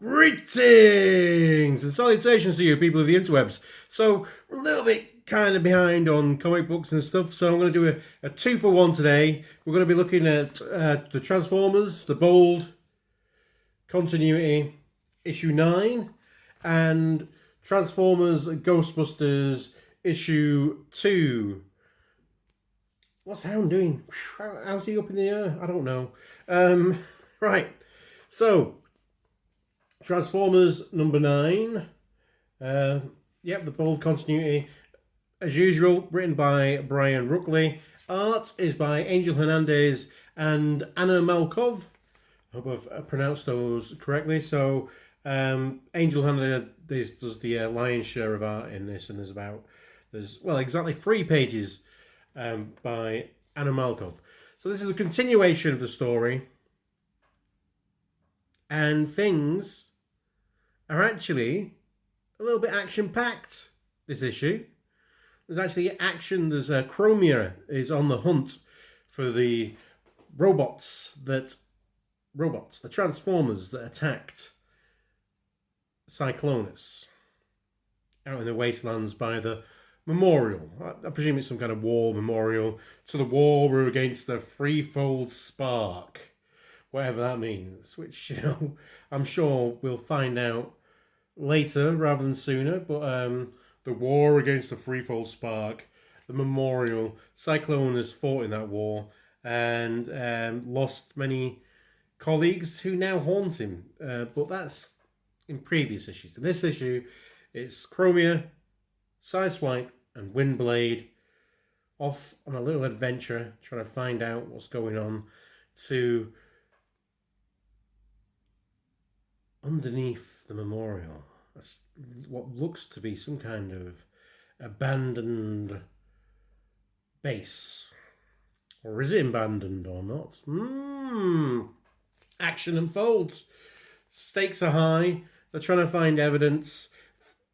Greetings and salutations to you, people of the interwebs. So, we're a little bit kind of behind on comic books and stuff, so I'm going to do a two for one today. We're going to be looking at the Transformers, the Bold Continuity, issue 9, and Transformers Ghostbusters, issue 2. What's Hound doing? How's he up in the air? I don't know. Right, so Transformers number 9. Yep, the Bold Continuity. As usual, written by Brian Ruckley. Art is by Angel Hernandez and Anna Malkov. I hope I've pronounced those correctly. So, Angel Hernandez does the lion's share of art in this, and there's exactly 3 pages by Anna Malkov. So this is a continuation of the story, and things are actually a little bit action-packed this issue. There's actually action. There's Chromia is on the hunt for the the Transformers that attacked Cyclonus out in the wastelands by the memorial. I presume it's some kind of war memorial to the war against the threefold spark, whatever that means, which, I'm sure we'll find out later rather than sooner. But the war against the threefold spark, the memorial, Cyclonus fought in that war and lost many colleagues who now haunt him. But that's in previous issues. In this issue, it's Chromia, Sideswipe, and Windblade off on a little adventure trying to find out what's going on to underneath the memorial. That's what looks to be some kind of abandoned base. Or is it abandoned or not? Action unfolds. Stakes are high. They're trying to find evidence.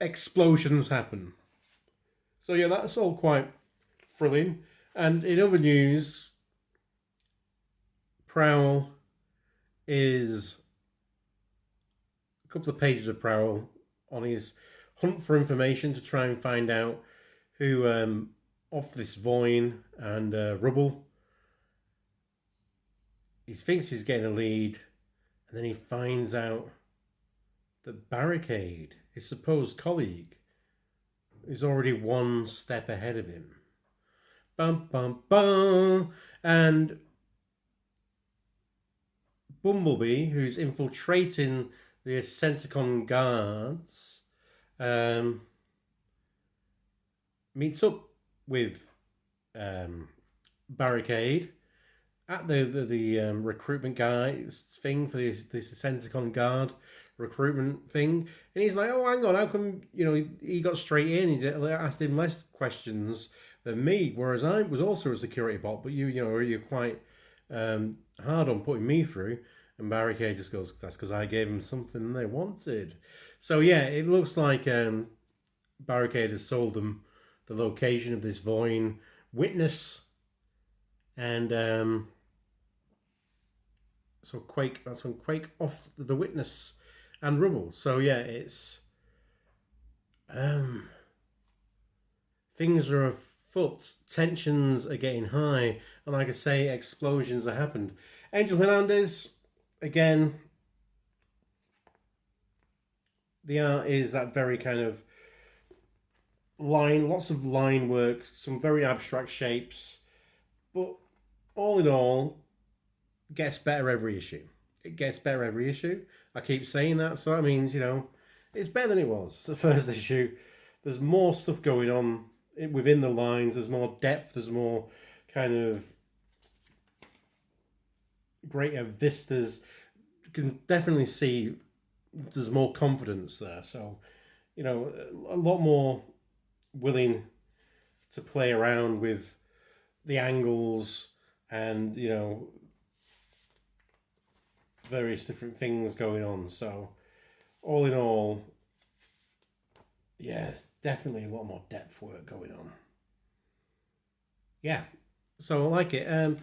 Explosions happen. So yeah, that's all quite thrilling. And in other news, Prowl is a couple of pages of Prowl on his hunt for information to try and find out who off this Voin and Rubble. He thinks he's getting a lead, and then he finds out that Barricade, his supposed colleague, is already one step ahead of him. Bum, bum, bum. And Bumblebee, who's infiltrating the Senticon guards, meets up with Barricade at the recruitment guys thing for this Senticon guard recruitment thing, and he's like, "Oh, hang on, how come he got straight in? He asked him less questions than me, whereas I was also a security bot, but you're quite hard on putting me through." And Barricade just goes, "That's because I gave them something they wanted." So yeah, it looks like Barricade has sold them the location of this Voin witness, and so that's when Quake off the witness and Rubble. So yeah, it's things are afoot, tensions are getting high, and like I say, explosions have happened. Angel Hernandez, again, the art is that very kind of lots of line work, some very abstract shapes, but all in all, it gets better every issue. It gets better every issue. I keep saying that, so that means, it's better than it was the first issue. There's more stuff going on within the lines, there's more depth, there's more kind of greater vistas. You can definitely see there's more confidence there. So, a lot more willing to play around with the angles and, various different things going on. So, all in all, yeah, it's definitely a lot more depth work going on. Yeah, so I like it. Anna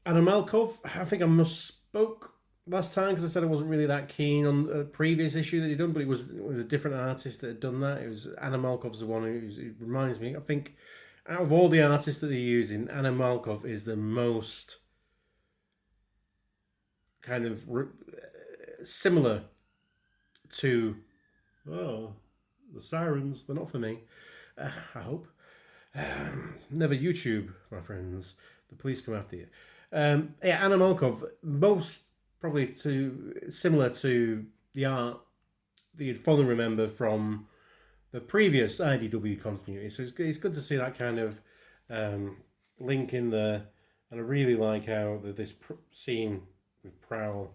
Malkov, I think I misspoke last time because I said I wasn't really that keen on a previous issue that he'd done, but it was a different artist that had done that. It was Anna Malkov's the one who reminds me. I think out of all the artists that they're using, Anna Malkov is the most kind of similar to the sirens. They're not for me. I hope. Never YouTube, my friends. The police come after you. Yeah, Anna Malkov, most probably similar to the art that you'd fondly remember from the previous IDW continuity. So it's good to see that kind of link in there. And I really like how this scene with Prowl,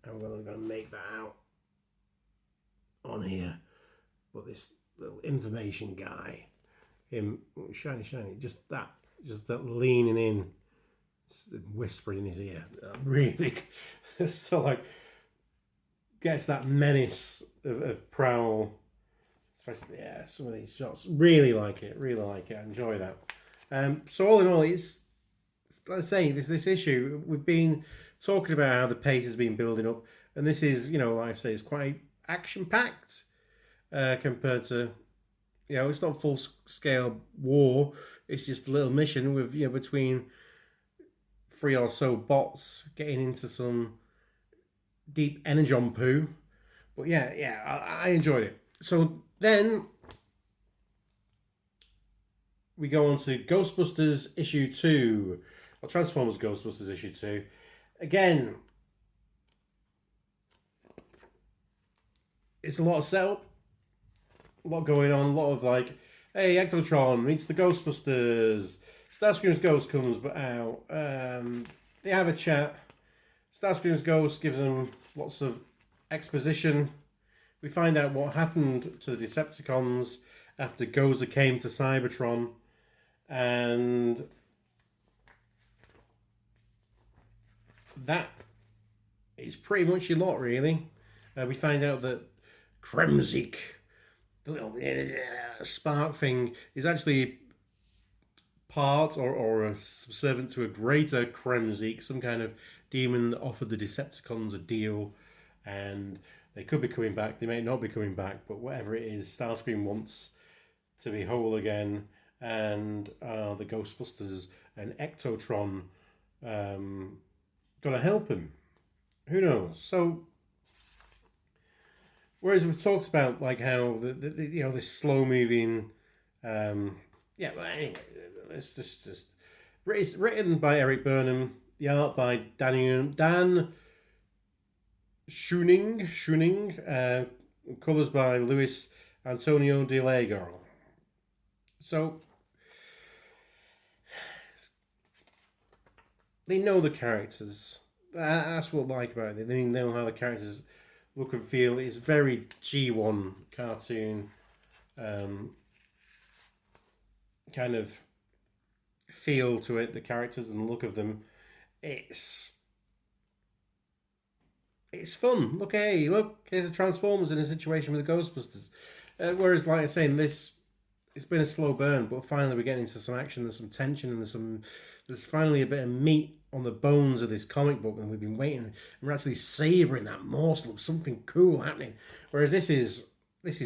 I'm going to make that out on here. But this little information guy, him shiny, just that leaning in, whispering in his ear, really, so like gets that menace of Prowl. Especially, yeah, some of these shots. Really like it. I enjoy that. So all in all, it's let's say this issue we've been talking about how the pace has been building up, and this is, like I say, it's quite action packed compared to, it's not full scale war. It's just a little mission with between 3 or so bots getting into some deep energon poo. But yeah, I enjoyed it. So then we go on to Ghostbusters issue 2, or Transformers Ghostbusters issue 2. Again, it's a lot of setup, a lot going on, a lot of like, hey, Ectotron meets the Ghostbusters, Starscream's ghost comes out, they have a chat, Starscream's ghost gives them lots of exposition. We find out what happened to the Decepticons after Gozer came to Cybertron, and that is pretty much a lot, really. We find out that Kremzik, the little spark thing, is actually part or a servant to a greater Kremzik, some kind of demon that offered the Decepticons a deal, and they could be coming back, they may not be coming back, but whatever it is, Starscream wants to be whole again, and the Ghostbusters and Ectotron gonna help him. Who knows? So, whereas we've talked about like how this slow moving, but anyway, it's just it's written by Eric Burnham, the art by Dan Schuning, colours by Luis Antonio de Lego. So they know the characters. That's what I like about it. They know how the characters look and feel. It's very G1 cartoon kind of feel to it. The characters and the look of them. It's fun. Look, here's the Transformers in a situation with the Ghostbusters. Whereas, like I was saying, it's been a slow burn, but finally we're getting into some action, there's some tension, and there's finally a bit of meat on the bones of this comic book, and we've been waiting, and we're actually savouring that morsel of something cool happening. Whereas this is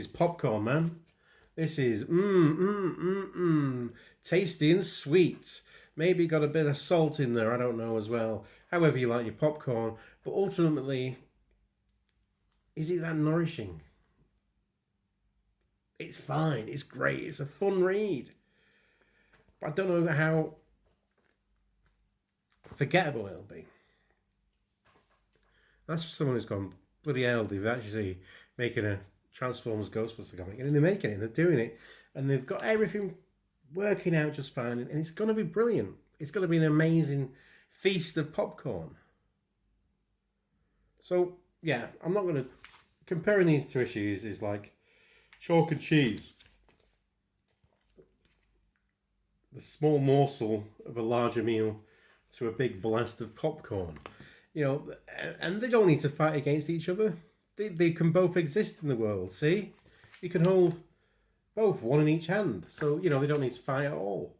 popcorn, man. This is tasty and sweet. Maybe got a bit of salt in there, I don't know, as well. However you like your popcorn, but ultimately, is it that nourishing? It's fine, it's great, it's a fun read. But I don't know how forgettable it'll be. That's for someone who's gone, bloody hell, they've actually making a Transformers Ghostbusters comic, and they're making it, they're doing it, and they've got everything working out just fine, and it's going to be brilliant. It's going to be an amazing feast of popcorn. So, yeah, I'm not going to... Comparing these two issues is like chalk and cheese. The small morsel of a larger meal to a big blast of popcorn. And they don't need to fight against each other. They can both exist in the world, see? You can hold both, one in each hand. So, they don't need to fight at all.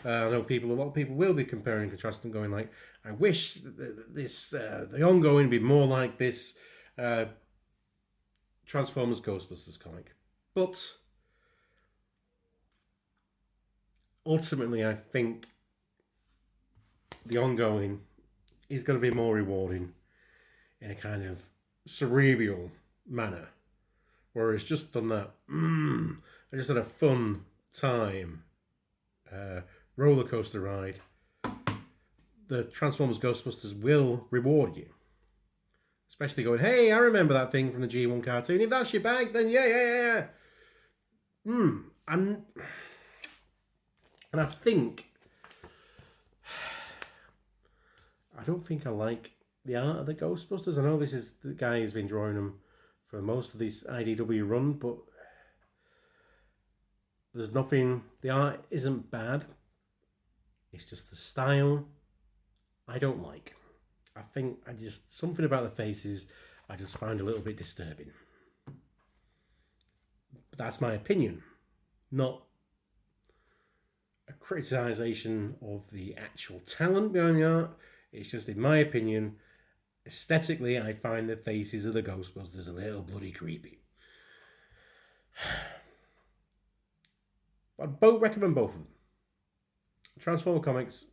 I know a lot of people will be comparing and contrasting, going like, I wish the ongoing be more like this Transformers Ghostbusters comic. But ultimately, I think the ongoing is going to be more rewarding in a kind of cerebral manner. Whereas just done that, I just had a fun time, roller coaster ride. The Transformers Ghostbusters will reward you. Especially going, hey, I remember that thing from the G1 cartoon. If that's your bag, then yeah. And I think, I don't think I like the art of the Ghostbusters. I know this is the guy who's been drawing them for most of this IDW run, but there's nothing, the art isn't bad. It's just the style I don't like. I think something about the faces I just find a little bit disturbing. But that's my opinion, not a criticisation of the actual talent behind the art. It's just, in my opinion, aesthetically, I find the faces of the Ghostbusters a little bloody creepy. I'd recommend both of them. Transformer comics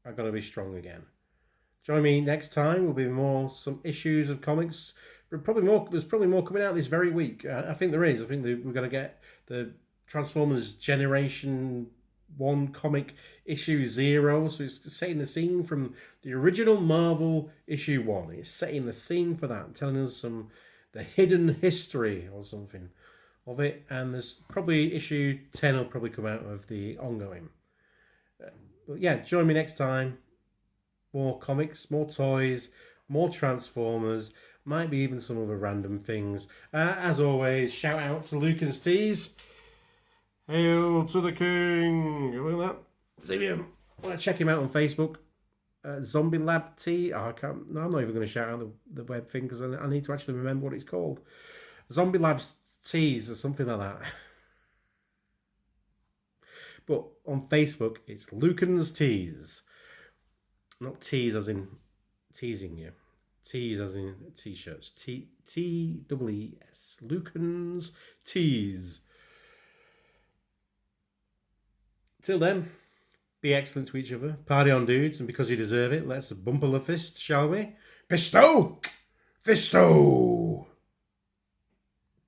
are going to be strong again. Join me next time. Will be some issues of comics. There's probably more coming out this very week. I think there is. I think we're going to get the Transformers Generation 1 comic issue 0. So it's setting the scene from the original Marvel issue 1. It's setting the scene for that, telling us the hidden history or something of it. And there's probably issue 10 will probably come out of the ongoing. But yeah, join me next time. More comics, more toys, more Transformers, might be even some other random things. As always, shout out to Luke and Steez. Hail to the king! Look at that. See him. Want to check him out on Facebook. Zombie Lab T. Oh, I'm not even going to shout out the web thing because I need to actually remember what it's called. Zombie Labs Tees or something like that. But on Facebook, it's Lucan's Tees. Not tease as in teasing you. Tease as in t-shirts. T-E-E-S. Lucan's Tees. Till then, be excellent to each other. Party on, dudes. And because you deserve it, let's bump a fist, shall we? Bestow! Bestow!